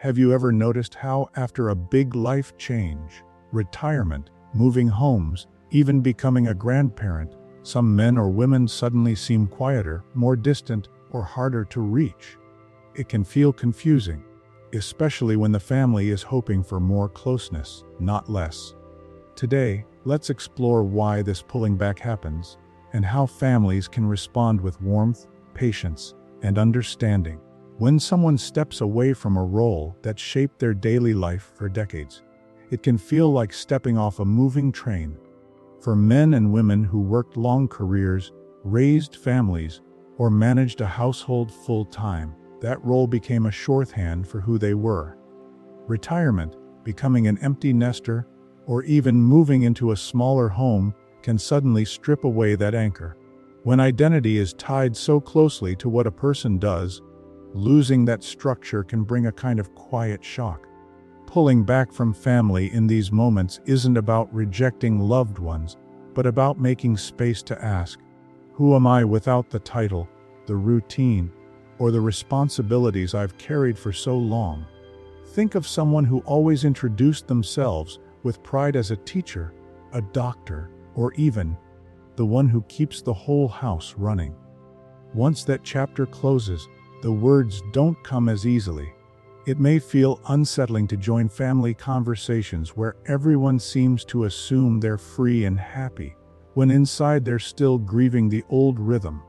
Have you ever noticed how, after a big life change, retirement, moving homes, even becoming a grandparent, some men or women suddenly seem quieter, more distant, or harder to reach? It can feel confusing, especially when the family is hoping for more closeness, not less. Today, let's explore why this pulling back happens and how families can respond with warmth, patience, and understanding. When someone steps away from a role that shaped their daily life for decades, it can feel like stepping off a moving train. For men and women who worked long careers, raised families, or managed a household full-time, that role became a shorthand for who they were. Retirement, becoming an empty nester, or even moving into a smaller home can suddenly strip away that anchor. When identity is tied so closely to what a person does, losing that structure can bring a kind of quiet shock. Pulling back from family in these moments isn't about rejecting loved ones, but about making space to ask, who am I without the title, the routine, or the responsibilities I've carried for so long? Think of someone who always introduced themselves with pride as a teacher, a doctor, or even the one who keeps the whole house running. Once that chapter closes, the words don't come as easily. It may feel unsettling to join family conversations where everyone seems to assume they're free and happy, when inside they're still grieving the old rhythm.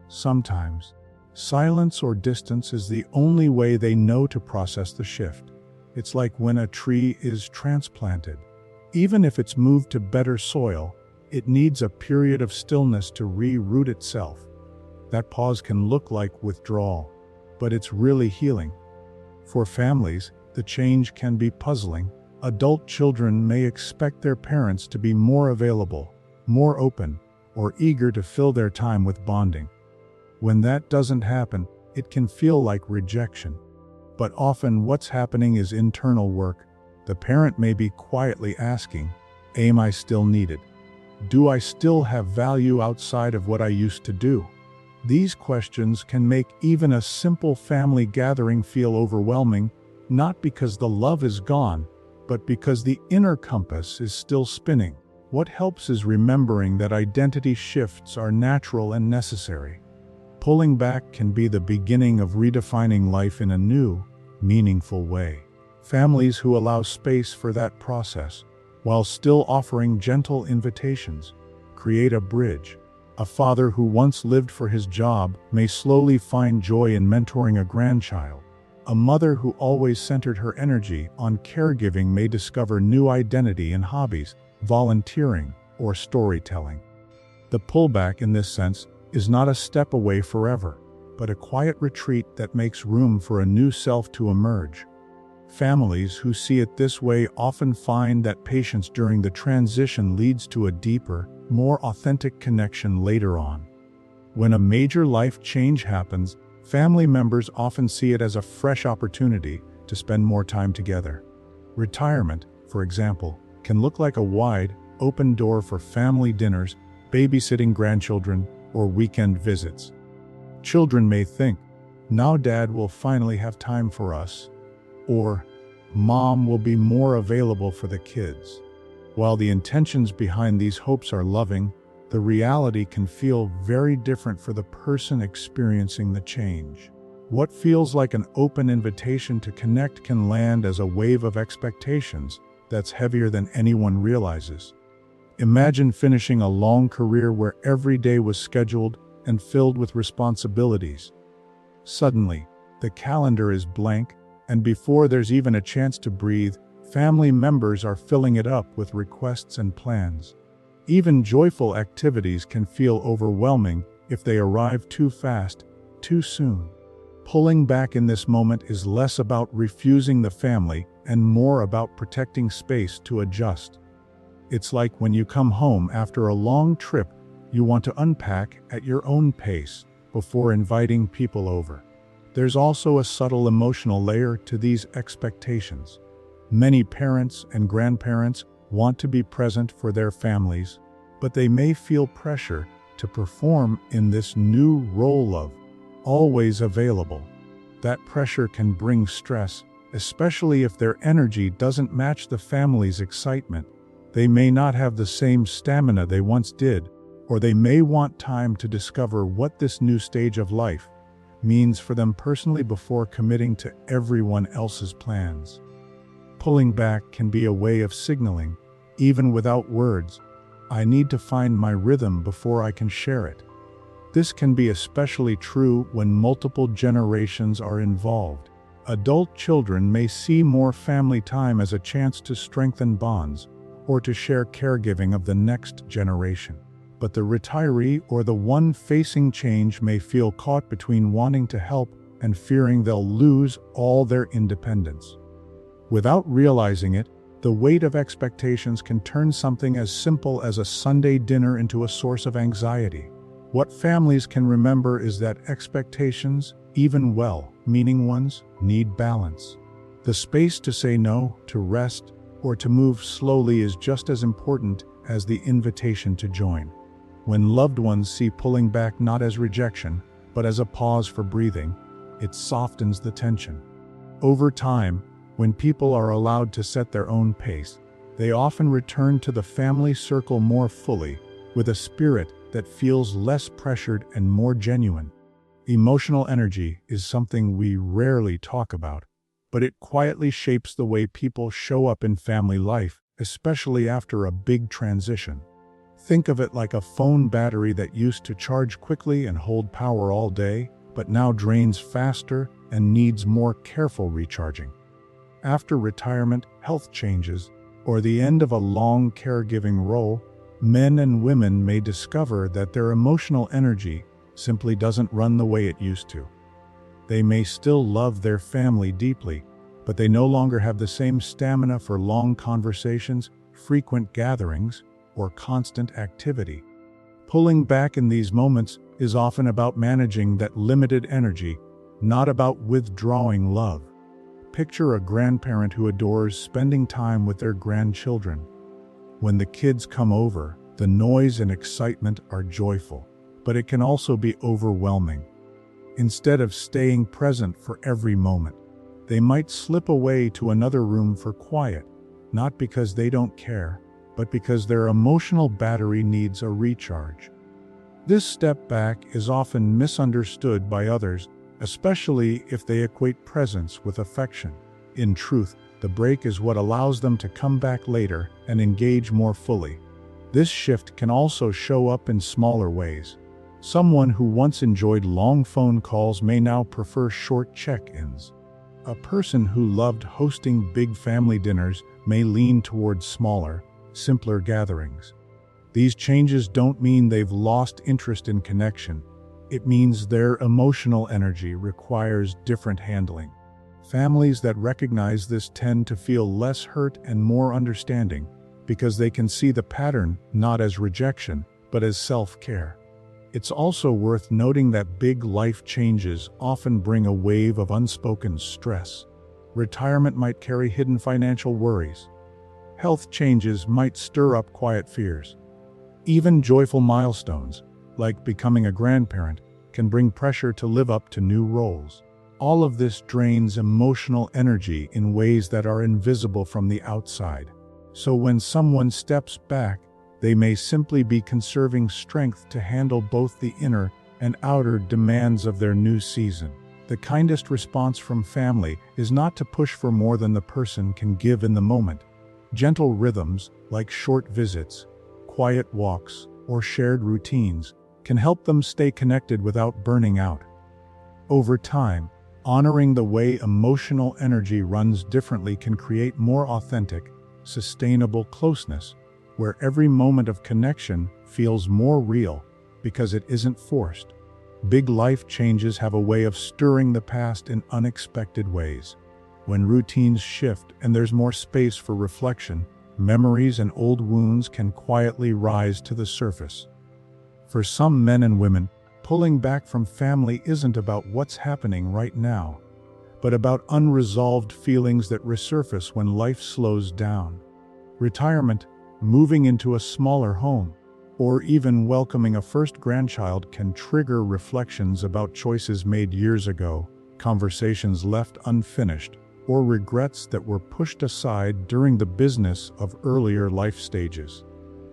Sometimes, silence or distance is the only way they know to process the shift. It's like when a tree is transplanted. Even if it's moved to better soil, it needs a period of stillness to re-root itself. That pause can look like withdrawal, but it's really healing. For families, the change can be puzzling. Adult children may expect their parents to be more available, more open, or eager to fill their time with bonding. When that doesn't happen, it can feel like rejection. But often what's happening is internal work. The parent may be quietly asking, am I still needed? Do I still have value outside of what I used to do? These questions can make even a simple family gathering feel overwhelming, not because the love is gone, but because the inner compass is still spinning. What helps is remembering that identity shifts are natural and necessary. Pulling back can be the beginning of redefining life in a new, meaningful way. Families who allow space for that process, while still offering gentle invitations, create a bridge. A father who once lived for his job may slowly find joy in mentoring a grandchild. A mother who always centered her energy on caregiving may discover new identity in hobbies, volunteering, or storytelling. The pullback in this sense is not a step away forever, but a quiet retreat that makes room for a new self to emerge. Families who see it this way often find that patience during the transition leads to a deeper, more authentic connection later on. When a major life change happens, family members often see it as a fresh opportunity to spend more time together. Retirement, for example, can look like a wide, open door for family dinners, babysitting grandchildren, or weekend visits. Children may think, now Dad will finally have time for us, or Mom will be more available for the kids. While the intentions behind these hopes are loving, the reality can feel very different for the person experiencing the change. What feels like an open invitation to connect can land as a wave of expectations that's heavier than anyone realizes. Imagine finishing a long career where every day was scheduled and filled with responsibilities. Suddenly, the calendar is blank, and before there's even a chance to breathe, family members are filling it up with requests and plans. Even joyful activities can feel overwhelming if they arrive too fast, too soon. Pulling back in this moment is less about refusing the family and more about protecting space to adjust. It's like when you come home after a long trip, you want to unpack at your own pace before inviting people over. There's also a subtle emotional layer to these expectations. Many parents and grandparents want to be present for their families, but they may feel pressure to perform in this new role of always available. That pressure can bring stress, especially if their energy doesn't match the family's excitement. They may not have the same stamina they once did, or they may want time to discover what this new stage of life means for them personally before committing to everyone else's plans. Pulling back can be a way of signaling, even without words, I need to find my rhythm before I can share it. This can be especially true when multiple generations are involved. Adult children may see more family time as a chance to strengthen bonds or to share caregiving of the next generation. But the retiree or the one facing change may feel caught between wanting to help and fearing they'll lose all their independence. Without realizing it, the weight of expectations can turn something as simple as a Sunday dinner into a source of anxiety. What families can remember is that expectations, even well-meaning ones, need balance. The space to say no, to rest, or to move slowly is just as important as the invitation to join. When loved ones see pulling back not as rejection, but as a pause for breathing, it softens the tension. Over time, when people are allowed to set their own pace, they often return to the family circle more fully, with a spirit that feels less pressured and more genuine. Emotional energy is something we rarely talk about, but it quietly shapes the way people show up in family life, especially after a big transition. Think of it like a phone battery that used to charge quickly and hold power all day, but now drains faster and needs more careful recharging. After retirement, health changes, or the end of a long caregiving role, men and women may discover that their emotional energy simply doesn't run the way it used to. They may still love their family deeply, but they no longer have the same stamina for long conversations, frequent gatherings, or constant activity. Pulling back in these moments is often about managing that limited energy, not about withdrawing love. Picture a grandparent who adores spending time with their grandchildren. When the kids come over, the noise and excitement are joyful, but it can also be overwhelming. Instead of staying present for every moment, they might slip away to another room for quiet, not because they don't care, but because their emotional battery needs a recharge. This step back is often misunderstood by others, especially if they equate presence with affection. In truth, the break is what allows them to come back later and engage more fully. This shift can also show up in smaller ways. Someone who once enjoyed long phone calls may now prefer short check-ins. A person who loved hosting big family dinners may lean towards smaller, simpler gatherings. These changes don't mean they've lost interest in connection. It means their emotional energy requires different handling. Families that recognize this tend to feel less hurt and more understanding because they can see the pattern not as rejection, but as self-care. It's also worth noting that big life changes often bring a wave of unspoken stress. Retirement might carry hidden financial worries. Health changes might stir up quiet fears. Even joyful milestones, like becoming a grandparent, can bring pressure to live up to new roles. All of this drains emotional energy in ways that are invisible from the outside. So when someone steps back, they may simply be conserving strength to handle both the inner and outer demands of their new season. The kindest response from family is not to push for more than the person can give in the moment. Gentle rhythms, like short visits, quiet walks, or shared routines, can help them stay connected without burning out. Over time, honoring the way emotional energy runs differently can create more authentic, sustainable closeness, where every moment of connection feels more real because it isn't forced. Big life changes have a way of stirring the past in unexpected ways. When routines shift and there's more space for reflection, memories and old wounds can quietly rise to the surface. For some men and women, pulling back from family isn't about what's happening right now, but about unresolved feelings that resurface when life slows down. Retirement, moving into a smaller home, or even welcoming a first grandchild can trigger reflections about choices made years ago, conversations left unfinished, or regrets that were pushed aside during the business of earlier life stages.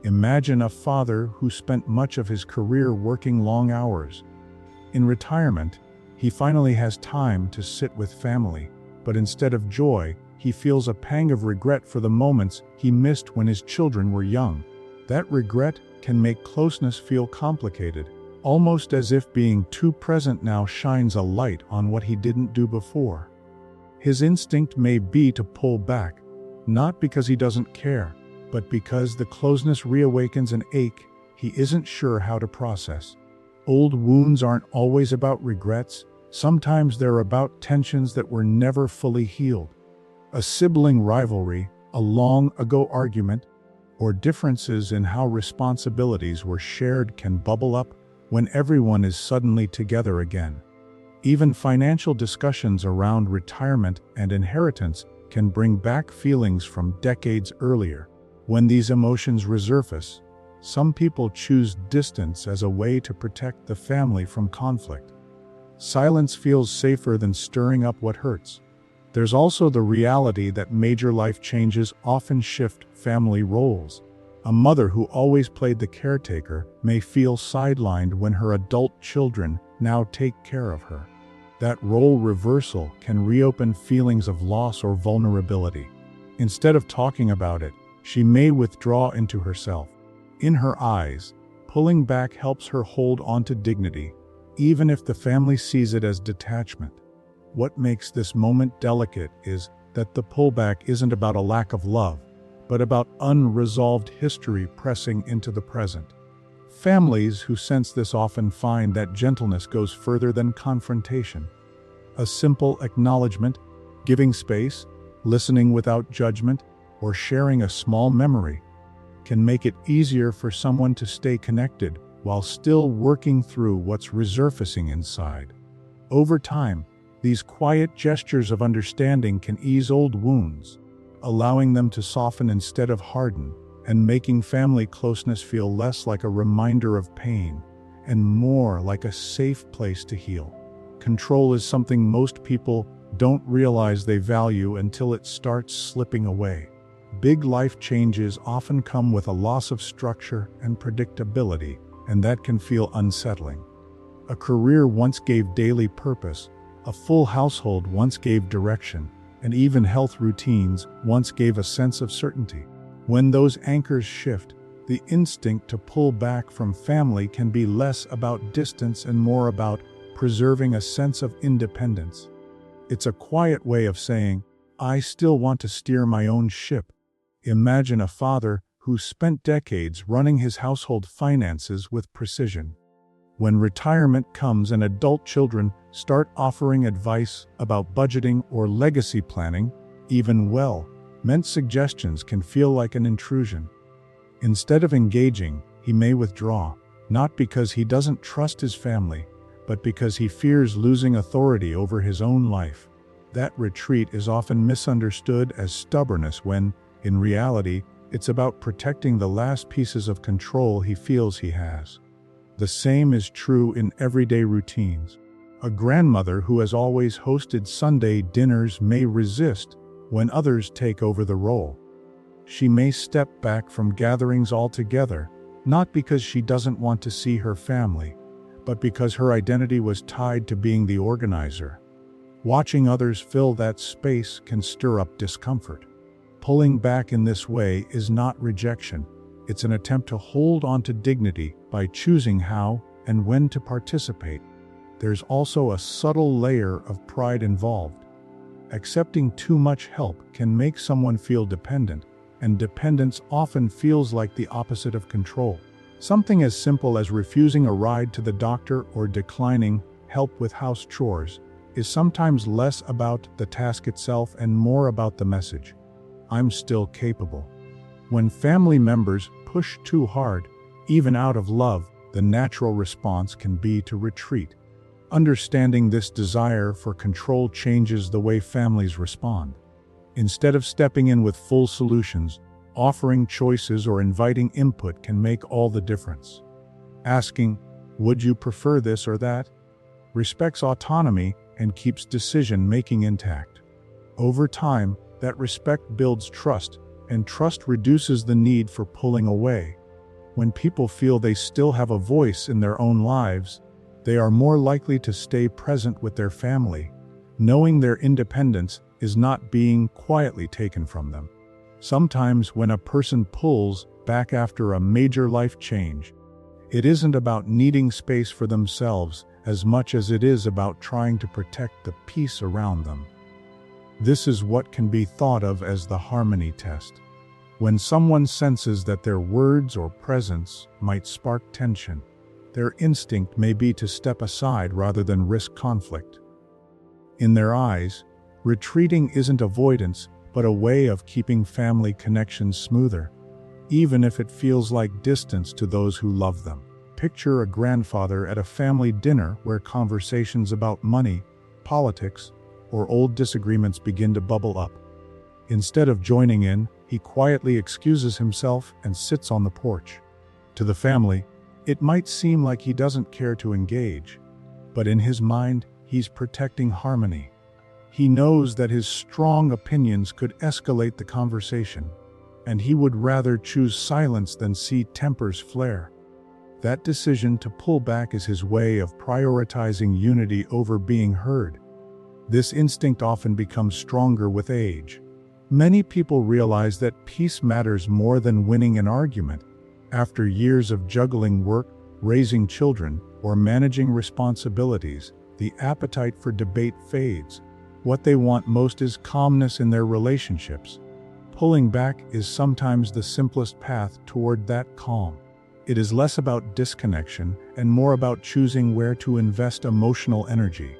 Imagine a father who spent much of his career working long hours. In retirement, he finally has time to sit with family, but instead of joy, he feels a pang of regret for the moments he missed when his children were young. That regret can make closeness feel complicated, almost as if being too present now shines a light on what he didn't do before. His instinct may be to pull back, not because he doesn't care, but because the closeness reawakens an ache he isn't sure how to process. Old wounds aren't always about regrets. Sometimes they're about tensions that were never fully healed. A sibling rivalry, a long-ago argument, or differences in how responsibilities were shared can bubble up when everyone is suddenly together again. Even financial discussions around retirement and inheritance can bring back feelings from decades earlier. When these emotions resurface, some people choose distance as a way to protect the family from conflict. Silence feels safer than stirring up what hurts. There's also the reality that major life changes often shift family roles. A mother who always played the caretaker may feel sidelined when her adult children now take care of her. That role reversal can reopen feelings of loss or vulnerability. Instead of talking about it, she may withdraw into herself. In her eyes, pulling back helps her hold on to dignity, even if the family sees it as detachment. What makes this moment delicate is that the pullback isn't about a lack of love, but about unresolved history pressing into the present. Families who sense this often find that gentleness goes further than confrontation. A simple acknowledgement, giving space, listening without judgment, or sharing a small memory can make it easier for someone to stay connected while still working through what's resurfacing inside. Over time, these quiet gestures of understanding can ease old wounds, allowing them to soften instead of harden, and making family closeness feel less like a reminder of pain and more like a safe place to heal. Control is something most people don't realize they value until it starts slipping away. Big life changes often come with a loss of structure and predictability, and that can feel unsettling. A career once gave daily purpose, a full household once gave direction, and even health routines once gave a sense of certainty. When those anchors shift, the instinct to pull back from family can be less about distance and more about preserving a sense of independence. It's a quiet way of saying, I still want to steer my own ship. Imagine a father who spent decades running his household finances with precision. When retirement comes and adult children start offering advice about budgeting or legacy planning, even well-meant suggestions can feel like an intrusion. Instead of engaging, he may withdraw, not because he doesn't trust his family, but because he fears losing authority over his own life. That retreat is often misunderstood as stubbornness when, in reality, it's about protecting the last pieces of control he feels he has. The same is true in everyday routines. A grandmother who has always hosted Sunday dinners may resist when others take over the role. She may step back from gatherings altogether, not because she doesn't want to see her family, but because her identity was tied to being the organizer. Watching others fill that space can stir up discomfort. Pulling back in this way is not rejection. It's an attempt to hold on to dignity by choosing how and when to participate. There's also a subtle layer of pride involved. Accepting too much help can make someone feel dependent, and dependence often feels like the opposite of control. Something as simple as refusing a ride to the doctor or declining help with house chores is sometimes less about the task itself and more about the message. I'm still capable. When family members push too hard, even out of love, the natural response can be to retreat. Understanding this desire for control changes the way families respond. Instead of stepping in with full solutions, offering choices or inviting input can make all the difference. Asking, "Would you prefer this or that?" respects autonomy and keeps decision-making intact. Over time, that respect builds trust, and trust reduces the need for pulling away. When people feel they still have a voice in their own lives, they are more likely to stay present with their family, knowing their independence is not being quietly taken from them. Sometimes when a person pulls back after a major life change, it isn't about needing space for themselves as much as it is about trying to protect the peace around them. This is what can be thought of as the harmony test. When someone senses that their words or presence might spark tension, their instinct may be to step aside rather than risk conflict. In their eyes, retreating isn't avoidance, but a way of keeping family connections smoother, even if it feels like distance to those who love them. Picture a grandfather at a family dinner where conversations about money, politics, or old disagreements begin to bubble up. Instead of joining in, he quietly excuses himself and sits on the porch. To the family, it might seem like he doesn't care to engage, but in his mind, he's protecting harmony. He knows that his strong opinions could escalate the conversation, and he would rather choose silence than see tempers flare. That decision to pull back is his way of prioritizing unity over being heard. This instinct often becomes stronger with age. Many people realize that peace matters more than winning an argument. After years of juggling work, raising children, or managing responsibilities, the appetite for debate fades. What they want most is calmness in their relationships. Pulling back is sometimes the simplest path toward that calm. It is less about disconnection and more about choosing where to invest emotional energy.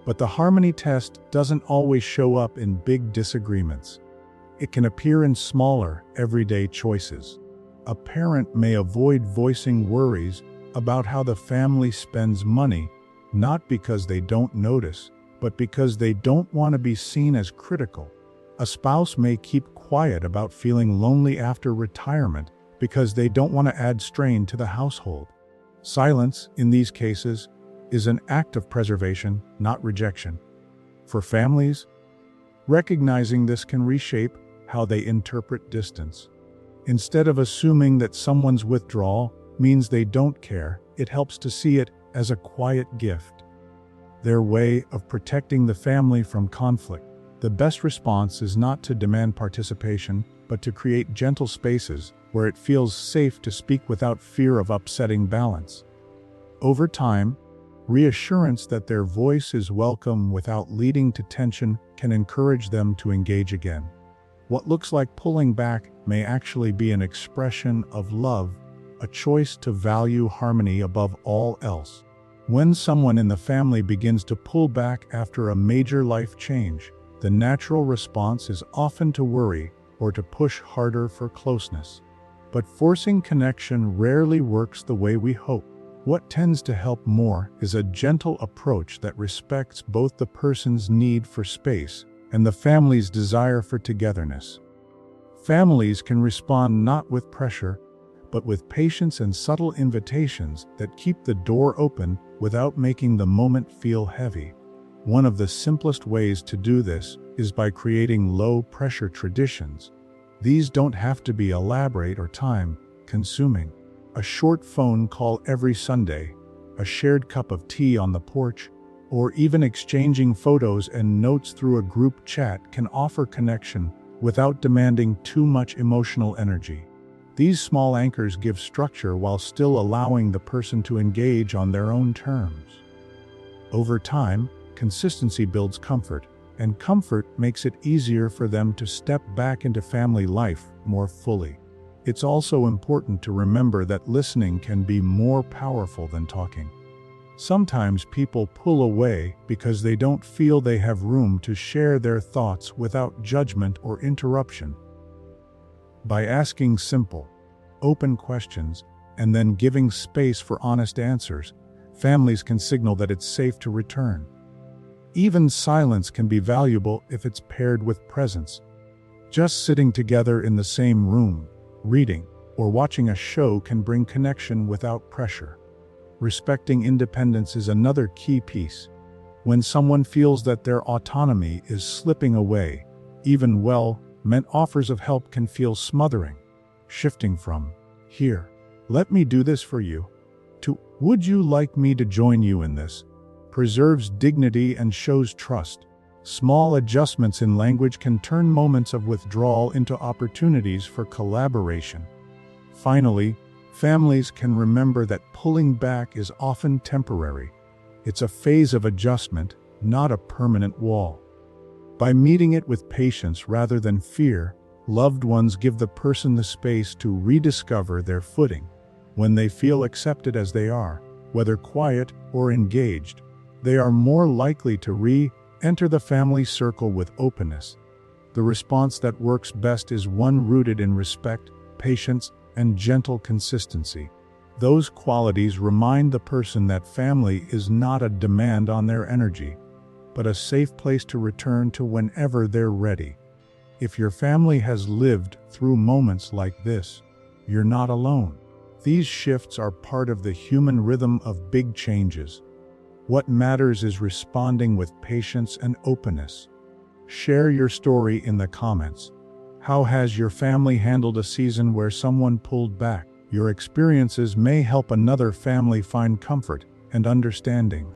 But the harmony test doesn't always show up in big disagreements. It can appear in smaller, everyday choices. A parent may avoid voicing worries about how the family spends money, not because they don't notice, but because they don't want to be seen as critical. A spouse may keep quiet about feeling lonely after retirement because they don't want to add strain to the household. Silence, in these cases, is an act of preservation, not rejection. For families, recognizing this can reshape how they interpret distance. Instead of assuming that someone's withdrawal means they don't care, it helps to see it as a quiet gift. Their way of protecting the family from conflict. The best response is not to demand participation, but to create gentle spaces where it feels safe to speak without fear of upsetting balance. Over time, reassurance that their voice is welcome without leading to tension can encourage them to engage again. What looks like pulling back may actually be an expression of love, a choice to value harmony above all else. When someone in the family begins to pull back after a major life change, the natural response is often to worry or to push harder for closeness. But forcing connection rarely works the way we hope. What tends to help more is a gentle approach that respects both the person's need for space and the family's desire for togetherness. Families can respond not with pressure, but with patience and subtle invitations that keep the door open without making the moment feel heavy. One of the simplest ways to do this is by creating low-pressure traditions. These don't have to be elaborate or time-consuming. A short phone call every Sunday, a shared cup of tea on the porch, or even exchanging photos and notes through a group chat can offer connection without demanding too much emotional energy. These small anchors give structure while still allowing the person to engage on their own terms. Over time, consistency builds comfort, and comfort makes it easier for them to step back into family life more fully. It's also important to remember that listening can be more powerful than talking. Sometimes people pull away because they don't feel they have room to share their thoughts without judgment or interruption. By asking simple, open questions and then giving space for honest answers, families can signal that it's safe to return. Even silence can be valuable if it's paired with presence. Just sitting together in the same room, reading, or watching a show can bring connection without pressure. Respecting independence is another key piece. When someone feels that their autonomy is slipping away, even well-meant offers of help can feel smothering. Shifting from, "Here, let me do this for you," to, "Would you like me to join you in this?" preserves dignity and shows trust. Small adjustments in language can turn moments of withdrawal into opportunities for collaboration. Finally, families can remember that pulling back is often temporary. It's a phase of adjustment, not a permanent wall. By meeting it with patience rather than fear, loved ones give the person the space to rediscover their footing. When they feel accepted as they are, whether quiet or engaged, they are more likely to re-enter the family circle with openness. The response that works best is one rooted in respect, patience, and gentle consistency. Those qualities remind the person that family is not a demand on their energy, but a safe place to return to whenever they're ready. If your family has lived through moments like this, you're not alone. These shifts are part of the human rhythm of big changes. What matters is responding with patience and openness. Share your story in the comments. How has your family handled a season where someone pulled back? Your experiences may help another family find comfort and understanding.